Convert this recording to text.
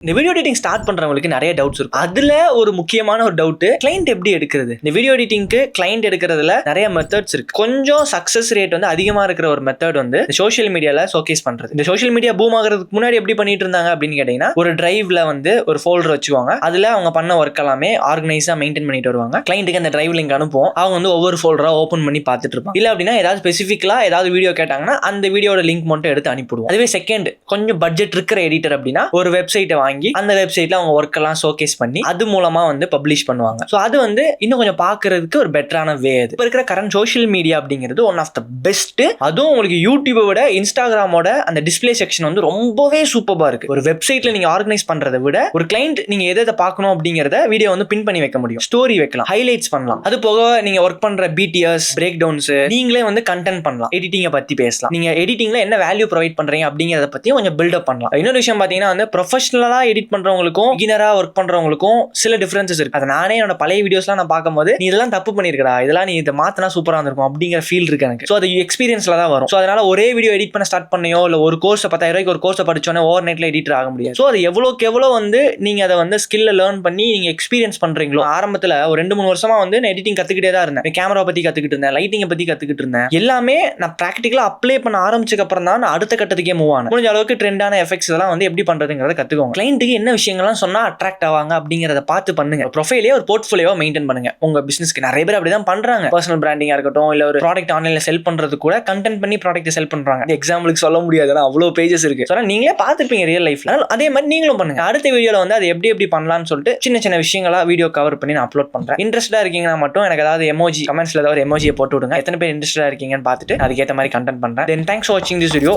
இந்த video editing start பண்றவங்களுக்கு நிறைய டவுட்ஸ் இருக்கும். அதுல ஒரு முக்கியமான ஒரு டவுட், கிளைண்ட் எப்படி எடுக்கிறது. இந்த வீடியோ எடிட்டிங்க்கு கிளைண்ட் எடுக்கிறதுல நிறைய மெத்தட்ஸ் இருக்கு. கொஞ்சம் சக்சஸ் ரேட் வந்து அதிகமா இருக்கிற ஒரு மெத்தட் வந்து சோஷியல் மீடியால ஷோகேஸ் பண்றது. இந்த சோஷியல் மீடியா பூம் ஆகிறதுக்கு முன்னாடி எப்படி பண்ணிட்டு இருந்தாங்க அப்படின்னு கேட்டீங்கன்னா, ஒரு டிரைவ்ல வந்து ஒரு ஃபோல்டர் வச்சுக்குவாங்க. அதுல அவங்க பண்ண ஒர்க் எல்லாமே ஆர்கனைஸா மெயின்டைன் பண்ணிட்டு வருவாங்க. கிளைண்ட்டுக்கு அந்த டிரைவ் லிங்க் அனுப்புவோம். அவங்க வந்து ஒவ்வொரு ஃபோல்டரா ஓப்பன் பண்ணி பார்த்துட்டு இருப்பாங்க. இல்ல அப்படின்னா ஏதாவது ஸ்பெசிஃபிக்கலா ஏதாவது வீடியோ கேட்டாங்கன்னா அந்த வீடியோட லிங்க் மட்டும் எடுத்து அனுப்பிடுவோம். அதுவே செகண்ட் கொஞ்சம் பட்ஜெட் இருக்கிற எடிட்டர் அப்படின்னா ஒரு வெப்சைட்டை வாங்கி அந்த வெப்சைட்ல அவங்க ஒர்க் எல்லாம் ஷோகேஸ் பண்ணி அது மூலமா வந்து பப்ளிஷ் பண்ணுவாங்க. சோ அது வந்து இன்னும் கொஞ்சம் பாக்குறதுக்கு ஒரு பெட்டரான வே. அது இப்ப இருக்கிற கரண்ட் சோஷியல் மீடியா அப்படிங்கிறது ஒன் ஆஃப் த பெஸ்ட். அதுவும் உங்களுக்கு யூடியூபை விட இன்ஸ்டாகிராமோட அந்த டிஸ்பிளே செக்ஷன் வந்து ரொம்பவே சூப்பரா இருக்கு. ஒரு வெப்சைட்ல நீங்க ஆர்கனைஸ் பண்றதை விட ஒரு கிளைண்ட் நீங்க எதை பார்க்கணும் அப்படிங்கறத வீடியோ வந்து பின் பண்ணி வைக்க முடியும். ஸ்டோரி வைக்கலாம், ஹைலைட்ஸ் பண்ணலாம். அது போக நீங்க ஒர்க் பண்ற பிடிஎஸ் பிரேக் டவுன்ஸ் நீங்களே வந்து கண்டென்ட் பண்ணலாம். எடிட்டிங்கை பத்தி பேசலாம். நீங்க எடிட்டிங்ல என்ன வேல்யூ ப்ரொவைட் பண்றீங்க அப்படிங்கறத பத்தி கொஞ்சம் பில்டப் பண்ணலாம். இன்னொரு விஷயம் பாத்தீங்கன்னா வந்து ப்ரொஃபஷனலா எடிட் பண்றவங்களுக்கும் பிகினரா ஒர்க் பண்றவங்களுக்கும் சில டிஃபரன்சஸ் இருக்கு. அதை நானே என்னோட பழைய வீடியோஸ்லாம் நான் பார்க்கும்போது நீ இதெல்லாம் தப்பு பண்ணிருக்கடா, இதெல்லாம் நீ இதை மாத்தினா சூப்பரா இருந்திருக்கும் அப்படிங்கிற ஃபீல் இருக்கு எனக்கு. ஸோ அது எக்ஸ்பீரியன்ஸ்ல தான் வரும். ஸோ அதனால ஒரே வீடியோ எடிட் பண்ண ஸ்டார்ட் பண்ணியோ இல்ல ஒரு கோர்ஸ் 10,000 ரூபாய்க்கு ஒரு கோர்ஸ் படிச்சோன்னே ஓவர் நைட்ல எடிட்டர் ஆக முடியாது. ஸோ அது எவ்வளோக்கு எவ்வளோ வந்து நீங்க அதை வந்து ஸ்கில்ல லேர்ன் பண்ணி நீங்க எக்ஸ்பீரியன்ஸ் பண்றீங்களோ. ஆரம்பத்தில் ஒரு 2-3 வருஷமா வந்து நான் எடிட்டிங் கத்துக்கிட்டே தான் இருந்தேன். கேமரா பத்தி கத்துக்கிட்டு இருந்தேன், லைட்டிங்கை பத்தி கத்துக்கிட்டு இருந்தேன். எல்லாமே நான் பிராக்டிகலா அப்ளை பண்ண ஆரம்பிச்சதுக்கு அப்புறம் தான் நான் அடுத்த கட்டத்துக்கே மூவ் ஆனேன். முடிஞ்ச அளவுக்கு ட்ரெண்டான எஃபெக்ட்ஸ் எல்லாம் வந்து எப்படி பண்றதுங்கிறத கத்துக்கோங்க. கிளைண்ட்டுக்கு என்ன விஷயங்கள்லாம் சொன்னா அட்ராக்ட் ஆவாங்க அப்படிங்கறத பார்த்து பண்ணுங்க. ப்ரொஃபைலே ஒரு போர்ட்ஃபோலியோவா மெயின்டைன் பண்ணுங்க. உங்க பிசினஸ்க்கு நிறைய பேர் அப்படிதான் பண்றாங்க. பர்சனல் பிராண்டிங்கா இருக்கட்டும் இல்ல ஒரு ப்ராடக்ட் ஆன்லைன்ல செல் பண்றது கூட கண்டென்ட் பண்ணி ப்ராடக்ட் செல் பண்றாங்க. எக்ஸாம்பிளுக்கு சொல்ல முடியாது, அவ்வளவு பேஜஸ் இருக்கு. சோ நீங்களே பார்த்திருப்பீங்க ரியல் லைஃப்ல. அதே மாதிரி நீங்களும் பண்ணுங்க. அடுத்த வீடியோல வந்து அது எப்படி பண்ணலாம்னு சொல்லிட்டு சின்ன சின்ன விஷயங்களா வீடியோ கவர் பண்ணி நான் அப்லோட் பண்றேன். இன்ட்ரெஸ்டா இருக்கீங்கன்னா மட்டும் எனக்கு ஏதாவது எமோஜி கமெண்ட்ஸ்ல ஏதாவது ஒரு எமோஜியை போட்டு விடுங்க. எத்தனை பேர் இன்ட்ரெஸ்டா இருக்கீங்கன்னு பார்த்துட்டு அதுக்கேற்ற மாதிரி கண்டென்ட் பண்றேன். தென் தேங்க்ஸ் ஃபார் வாட்சிங் திஸ் வீடியோ.